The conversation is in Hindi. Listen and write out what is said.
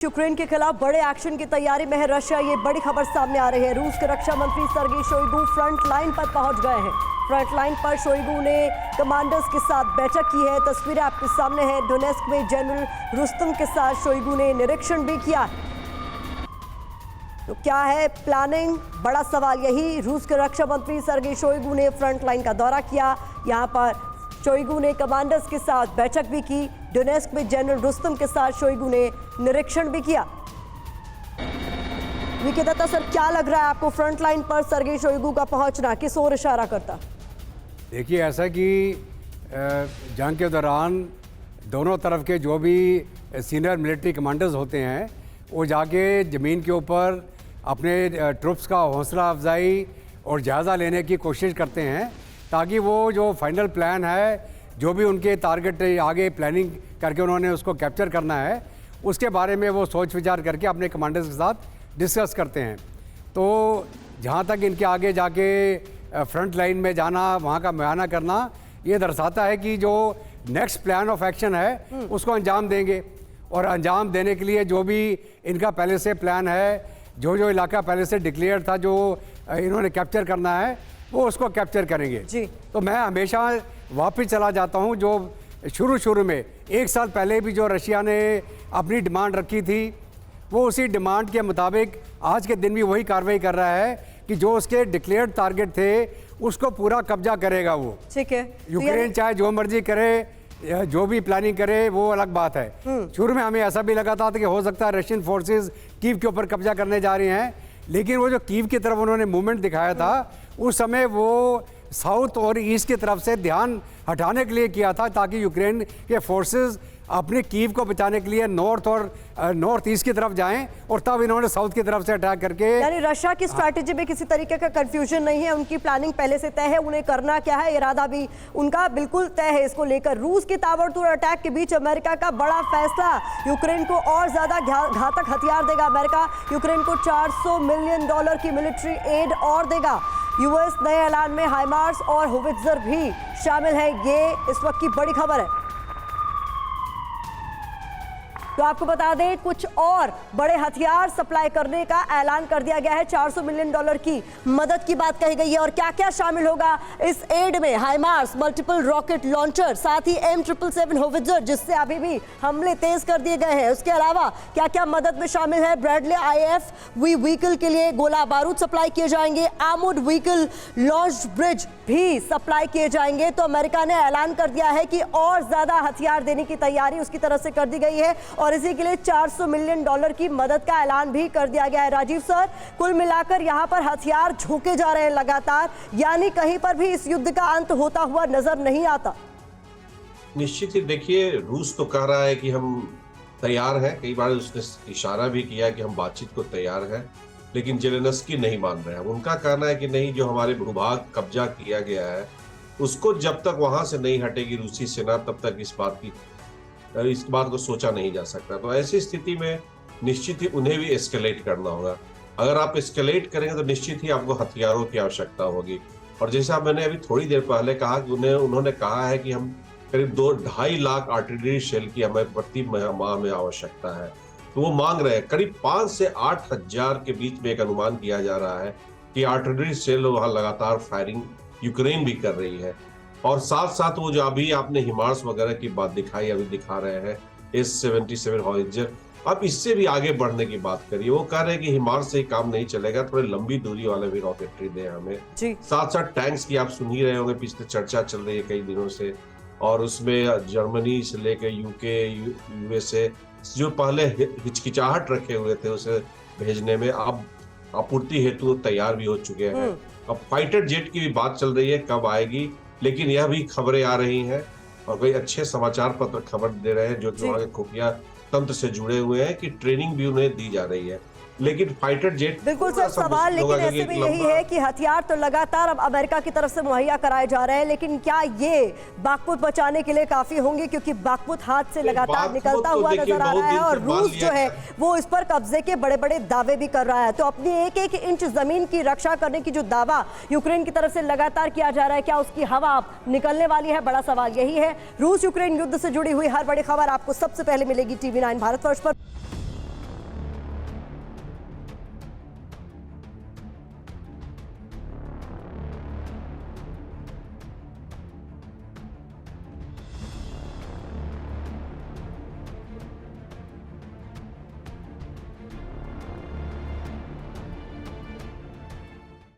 यूक्रेन के खिलाफ बड़े एक्शन की तैयारी में है रशिया। ये बड़ी खबर सामने आ रही है। रूस के रक्षा मंत्री सर्गी शोइगु फ्रंट लाइन पर पहुंच गए हैं। फ्रंट लाइन पर शोइगु ने कमांडर्स के साथ बैठक की है। तस्वीरें आपके सामने हैं। डोनेस्क में जनरल रुस्तम के साथ शोइगु ने निरीक्षण भी किया। तो क्या है प्लानिंग, बड़ा सवाल यही। रूस के रक्षा मंत्री सर्गी शोइगु ने फ्रंट लाइन का दौरा किया। यहाँ पर शोइगु ने कमांडर्स के साथ बैठक भी की। डोनेस्क में जनरल रुस्तम के साथ शोइगु ने निरीक्षण भी किया। वीके दत्ता सर, क्या लग रहा है आपको फ्रंट लाइन पर सर्गी शोइगु का पहुंचना किस ओर इशारा करता? देखिए, ऐसा कि जंग के दौरान दोनों तरफ के जो भी सीनियर मिलिट्री कमांडर्स होते हैं वो जाके ज़मीन के ऊपर अपने ट्रुप्स का हौसला अफजाई और जायज़ा लेने की कोशिश करते हैं, ताकि वो जो फाइनल प्लान है, जो भी उनके टारगेट आगे प्लानिंग करके उन्होंने उसको कैप्चर करना है, उसके बारे में वो सोच विचार करके अपने कमांडर्स के साथ डिस्कस करते हैं। तो जहाँ तक इनके आगे जाके फ्रंट लाइन में जाना, वहाँ का मुआयना करना, ये दर्शाता है कि जो नेक्स्ट प्लान ऑफ एक्शन है उसको अंजाम देंगे। और अंजाम देने के लिए जो भी इनका पहले से प्लान है, जो इलाका पहले से डिक्लेयर था, जो इन्होंने कैप्चर करना है, वो उसको कैप्चर करेंगे जी। तो मैं हमेशा वापस चला जाता हूँ जो शुरू में 1 साल पहले भी जो रशिया ने अपनी डिमांड रखी थी, वो उसी डिमांड के मुताबिक आज के दिन भी वही कार्रवाई कर रहा है कि जो उसके डिक्लेयर्ड टारगेट थे उसको पूरा कब्जा करेगा वो। ठीक है, यूक्रेन चाहे जो मर्जी करे, जो भी प्लानिंग करे, वो अलग बात है। शुरू में हमें ऐसा भी लगा था कि हो सकता है रशियन फोर्सेस कीव के ऊपर कब्जा करने जा रही हैं, लेकिन वो जो कीव की तरफ उन्होंने मूवमेंट दिखाया था, उस समय वो साउथ और ईस्ट की तरफ से ध्यान हटाने के लिए किया था, ताकि यूक्रेन के फोर्सेस अपने कीव को बचाने के लिए नॉर्थ और नॉर्थ ईस्ट की तरफ जाएं, और तब इन्होंने साउथ की तरफ से अटैक करके। यानी रशिया की स्ट्रैटेजी में किसी तरीके का कंफ्यूजन नहीं है, उनकी प्लानिंग पहले से तय है, उन्हें करना क्या है, इरादा भी उनका बिल्कुल तय है। इसको लेकर रूस की ताबड़तोड़ अटैक के बीच अमेरिका का बड़ा फैसला, यूक्रेन को और ज्यादा घातक हथियार देगा। अमेरिका यूक्रेन को $400 मिलियन की मिलिट्री एड और देगा। यूएस नए ऐलान में हाइमार्स और होवित्जर भी शामिल है। ये इस वक्त की बड़ी खबर है। तो आपको बता दें, कुछ और बड़े हथियार सप्लाई करने का ऐलान कर दिया गया है। $400 मिलियन की मदद की बात कही गई है। और क्या क्या शामिल होगा इस एड में? हाइमार्स, मल्टीपल रॉकेट लॉन्चर, साथ ही M777 होवित्जर, जिससे अभी भी हमले तेज कर दिए गए हैं। उसके अलावा क्या क्या मदद में शामिल है? ब्रैडले IFV व्हीकल के लिए गोला बारूद सप्लाई किए जाएंगे। आर्मर्ड व्हीकल लॉन्च ब्रिज भी सप्लाई किए जाएंगे। तो अमेरिका ने ऐलान कर दिया है कि और ज्यादा हथियार देने की तैयारी उसकी तरफ से कर दी गई है, और इसी के लिए $400 मिलियन की मदद का ऐलान भी कर दिया गया है। राजीव सर, कुल मिलाकर यहां पर हथियार झोंके जा रहे हैं लगातार, यानी कहीं पर भी इस युद्ध का अंत होता हुआ नजर नहीं आता। निश्चित ही देखिए, रूस तो कह रहा है कि हम तैयार हैं, कई बार उसने इशारा भी किया कि हम बातचीत को तैयार हैं, लेकिन जेलेंस्की नहीं मान रहे हैं। उनका कहना है कि नहीं, जो हमारे भूभाग कब्जा किया गया है उसको जब तक वहां से नहीं हटेगी रूसी सेना, तब तक इस बात को सोचा नहीं जा सकता। तो ऐसी स्थिति में निश्चित ही उन्हें भी एस्केलेट करना होगा। अगर आप एस्केलेट करेंगे तो निश्चित ही आपको हथियारों की आवश्यकता होगी। और जैसा मैंने अभी थोड़ी देर पहले कहा कि उन्होंने कहा है कि हम करीब 2-2.5 लाख आर्टिलरी शेल की हमें प्रति माह में आवश्यकता है। तो वो मांग रहे हैं करीब 5 से 8 हजार के बीच में। एक अनुमान किया जा रहा है कि आर्टिलरी शेल वहां लगातार फायरिंग यूक्रेन भी कर रही है। और साथ साथ वो जो अभी आपने हिमार्स वगैरह की बात दिखाई, अभी दिखा रहे हैं S-77 होवित्जर, अब इससे भी आगे बढ़ने की बात करिए। वो कह रहे हैं कि हिमार्स से ही काम नहीं चलेगा, थोड़े लंबी दूरी वाले भी रॉकेटरी दें हमें। साथ साथ टैंक्स की आप सुन ही रहे होंगे, पिछले चर्चा चल रही है कई दिनों से, और उसमें जर्मनी से लेकर UK, USA जो पहले हिचकिचाहट रखे हुए थे उसे भेजने में, अब आपूर्ति हेतु तैयार भी हो चुके हैं। अब फाइटर जेट की भी बात चल रही है, कब आएगी, लेकिन यह भी खबरें आ रही हैं और कई अच्छे समाचार पत्र खबर दे रहे हैं जो कि वहाँ के खुफिया तंत्र से जुड़े हुए हैं कि ट्रेनिंग भी उन्हें दी जा रही है। लेकिन फाइटर जेट बिल्कुल सर सवाल, लेकिन ऐसे में यही है कि हथियार तो लगातार अब अमेरिका की तरफ से मुहैया कराए जा रहे हैं, लेकिन क्या ये बागपुत बचाने के लिए काफी होंगे? क्योंकि बागपुत हाथ से लगातार निकलता हुआ नजर आ रहा है, और रूस जो है वो इस पर कब्जे के बड़े बड़े दावे भी कर रहा है। तो अपनी एक एक इंच जमीन की रक्षा करने की जो दावा यूक्रेन की तरफ से लगातार किया जा रहा है, क्या उसकी हवा निकलने वाली है? बड़ा सवाल यही है। रूस यूक्रेन युद्ध से जुड़ी हुई हर बड़ी खबर आपको सबसे पहले मिलेगी TV9 भारतवर्ष पर।